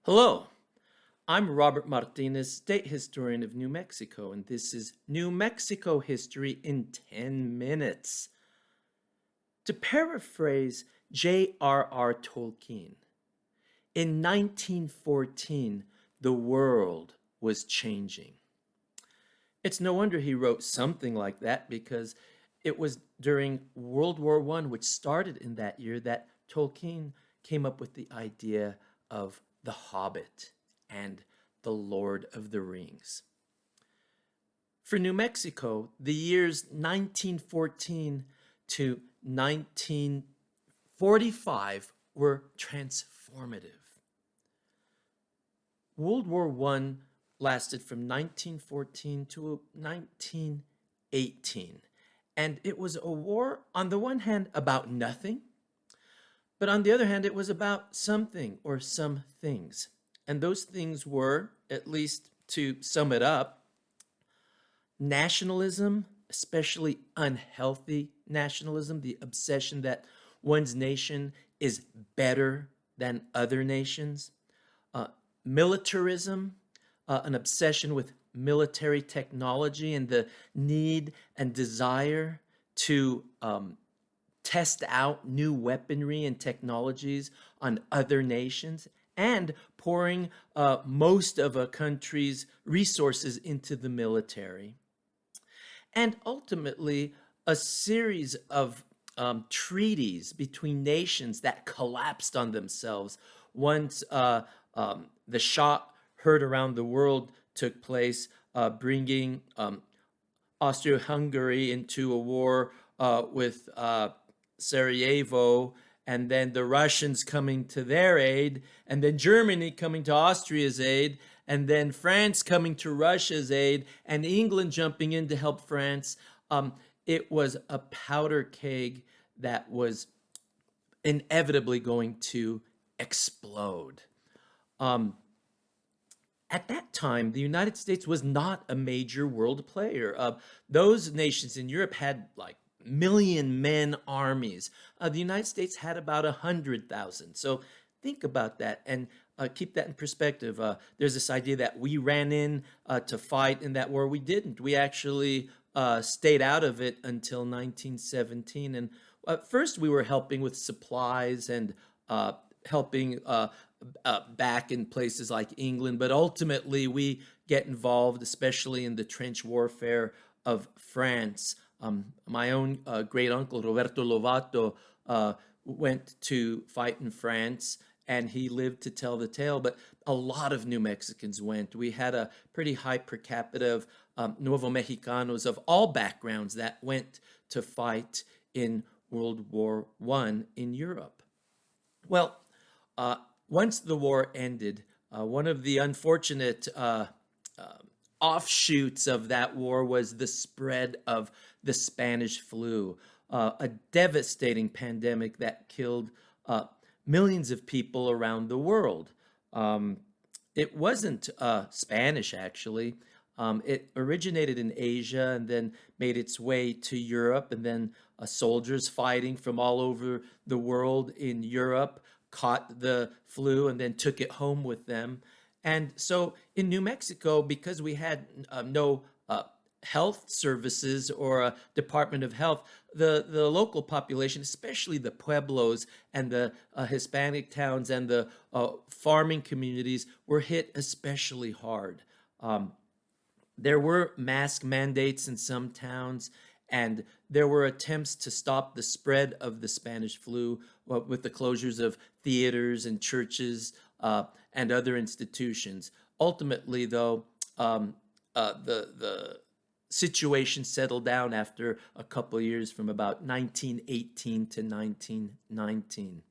Hello, I'm Robert Martinez, state historian of New Mexico, and this is New Mexico history in 10 minutes. To paraphrase J.R.R. Tolkien, in 1914, the world was changing. It's no wonder he wrote something like that because it was during World War I, which started in that year, that Tolkien came up with the idea of The Hobbit and The Lord of the Rings. For New Mexico, the years 1914 to 1945 were transformative. World War I lasted from 1914 to 1918. And it was a war, on the one hand, about nothing, but on the other hand, it was about something or some things. And those things were, at least to sum it up, nationalism, especially unhealthy nationalism, the obsession that one's nation is better than other nations, militarism, an obsession with military technology and the need and desire to test out new weaponry and technologies on other nations, and pouring most of a country's resources into the military. And ultimately, a series of treaties between nations that collapsed on themselves once the Shah heard around the world took place, bringing Austria-Hungary into a war with Sarajevo, and then the Russians coming to their aid, and then Germany coming to Austria's aid, and then France coming to Russia's aid, and England jumping in to help France. It was a powder keg that was inevitably going to explode. At that time, the United States was not a major world player. Those nations in Europe had like million men armies. The United States had about 100,000. So think about that and keep that in perspective. There's this idea that we ran in to fight in that war. We didn't. We actually stayed out of it until 1917. And first, we were helping with supplies and helping back in places like England, but ultimately we get involved, especially in the trench warfare of France. My own great uncle, Roberto Lovato, went to fight in France, and he lived to tell the tale, but a lot of New Mexicans went. We had a pretty high per capita of Nuevo Mexicanos of all backgrounds that went to fight in World War I in Europe. Well, once the war ended, one of the unfortunate offshoots of that war was the spread of the Spanish flu, a devastating pandemic that killed millions of people around the world. It wasn't Spanish, actually. It originated in Asia and then made its way to Europe, and then soldiers fighting from all over the world in Europe caught the flu and then took it home with them. And so in New Mexico, because we had no health services or a Department of Health, the local population, especially the pueblos and the Hispanic towns and the farming communities, were hit especially hard. There were mask mandates in some towns, and there were attempts to stop the spread of the Spanish flu with the closures of theaters and churches and other institutions. Ultimately, though, the situation settled down after a couple of years, from about 1918 to 1919.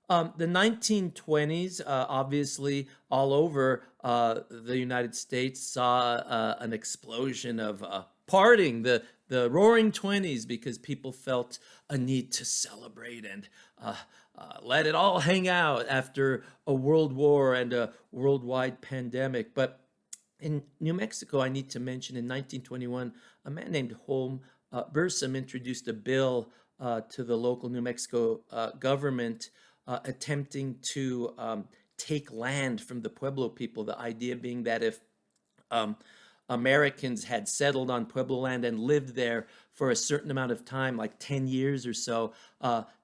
The 1920s, obviously, all over the United States, saw an explosion of partying, the Roaring Twenties, because people felt a need to celebrate and let it all hang out after a world war and a worldwide pandemic. But in New Mexico, I need to mention in 1921, a man named Holm Bursam introduced a bill to the local New Mexico government attempting to take land from the Pueblo people. The idea being that if um, Americans had settled on Pueblo land and lived there for a certain amount of time, like 10 years or so,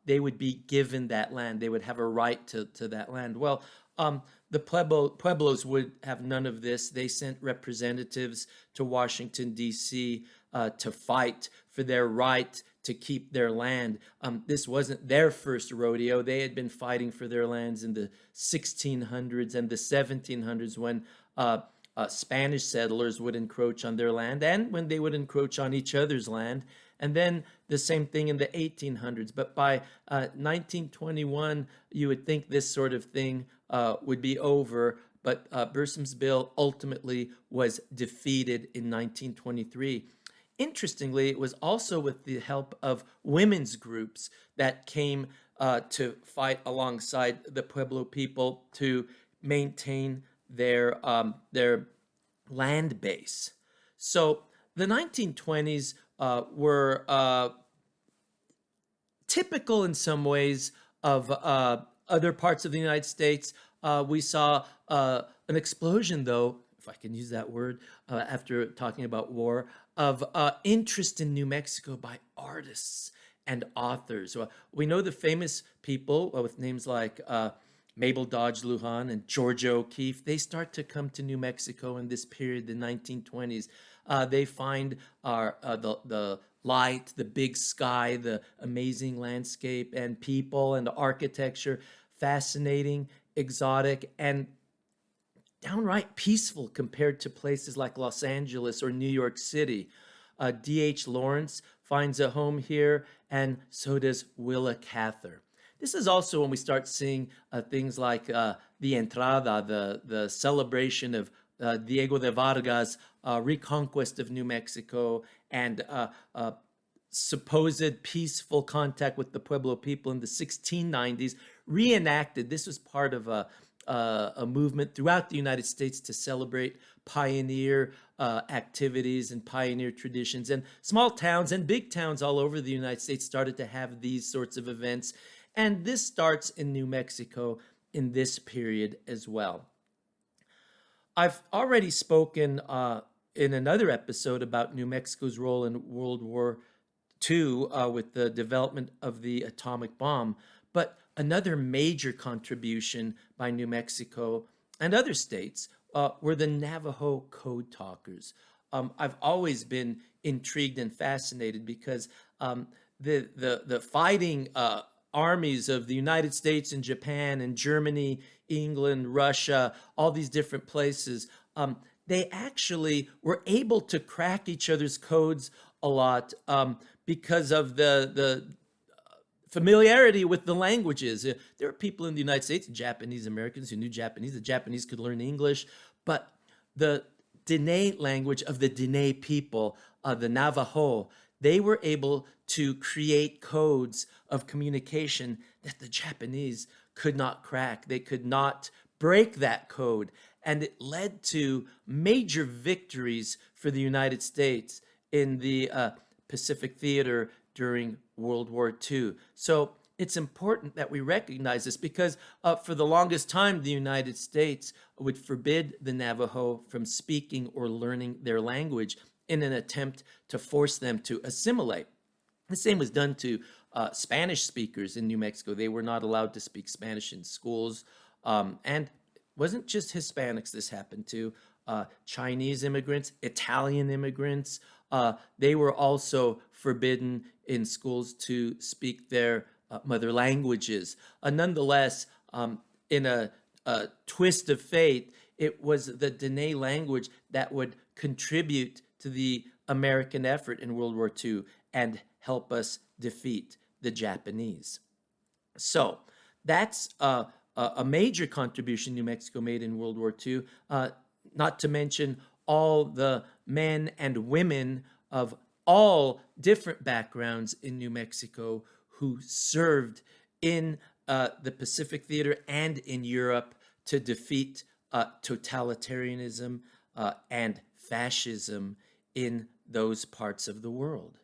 they would be given that land. They would have a right to that land. Well, um, the Pueblos would have none of this. They sent representatives to Washington, D.C. To fight for their right to keep their land. This wasn't their first rodeo. They had been fighting for their lands in the 1600s and the 1700s when Spanish settlers would encroach on their land and when they would encroach on each other's land. And then the same thing in the 1800s. But by 1921, you would think this sort of thing would be over. But Bursum's bill ultimately was defeated in 1923. Interestingly, it was also with the help of women's groups that came to fight alongside the Pueblo people to maintain their land base. So the 1920s were typical in some ways of other parts of the United States. We saw an explosion, though, if I can use that word, after talking about war, of interest in New Mexico by artists and authors. We know the famous people with names like Mabel Dodge Lujan and Georgia O'Keeffe. They start to come to New Mexico in this period, the 1920s. They find the light, the big sky, the amazing landscape and people and architecture fascinating, exotic, and downright peaceful compared to places like Los Angeles or New York City. D.H. Lawrence finds a home here, and so does Willa Cather. This is also when we start seeing things like the Entrada, the celebration of Diego de Vargas' reconquest of New Mexico and supposed peaceful contact with the Pueblo people in the 1690s, reenacted. This was part of a movement throughout the United States to celebrate pioneer activities and pioneer traditions. And small towns and big towns all over the United States started to have these sorts of events. And this starts in New Mexico in this period as well. I've already spoken in another episode about New Mexico's role in World War II with the development of the atomic bomb. But another major contribution by New Mexico and other states were the Navajo code talkers. I've always been intrigued and fascinated because the fighting armies of the United States and Japan and Germany, England, Russia, all these different places, they actually were able to crack each other's codes a lot because of the familiarity with the languages. There are people in the United States, Japanese Americans who knew Japanese. The Japanese could learn English, but the Diné language of the Diné people, the Navajo, they were able to create codes of communication that the Japanese could not crack. They could not break that code. And it led to major victories for the United States in the Pacific Theater during World War II. So it's important that we recognize this because for the longest time, the United States would forbid the Navajo from speaking or learning their language in an attempt to force them to assimilate. The same was done to Spanish speakers in New Mexico. They were not allowed to speak Spanish in schools. And it wasn't just Hispanics this happened to. Chinese immigrants, Italian immigrants, they were also forbidden in schools to speak their mother languages. Nonetheless, in a twist of fate, it was the Diné language that would contribute to the American effort in World War II and help us defeat the Japanese. So that's a major contribution New Mexico made in World War II, not to mention all the men and women of all different backgrounds in New Mexico who served in the Pacific Theater and in Europe to defeat totalitarianism and fascism in those parts of the world.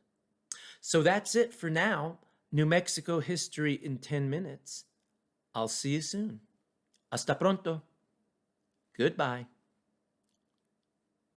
So that's it for now. New Mexico history in 10 minutes. I'll see you soon. Hasta pronto. Goodbye.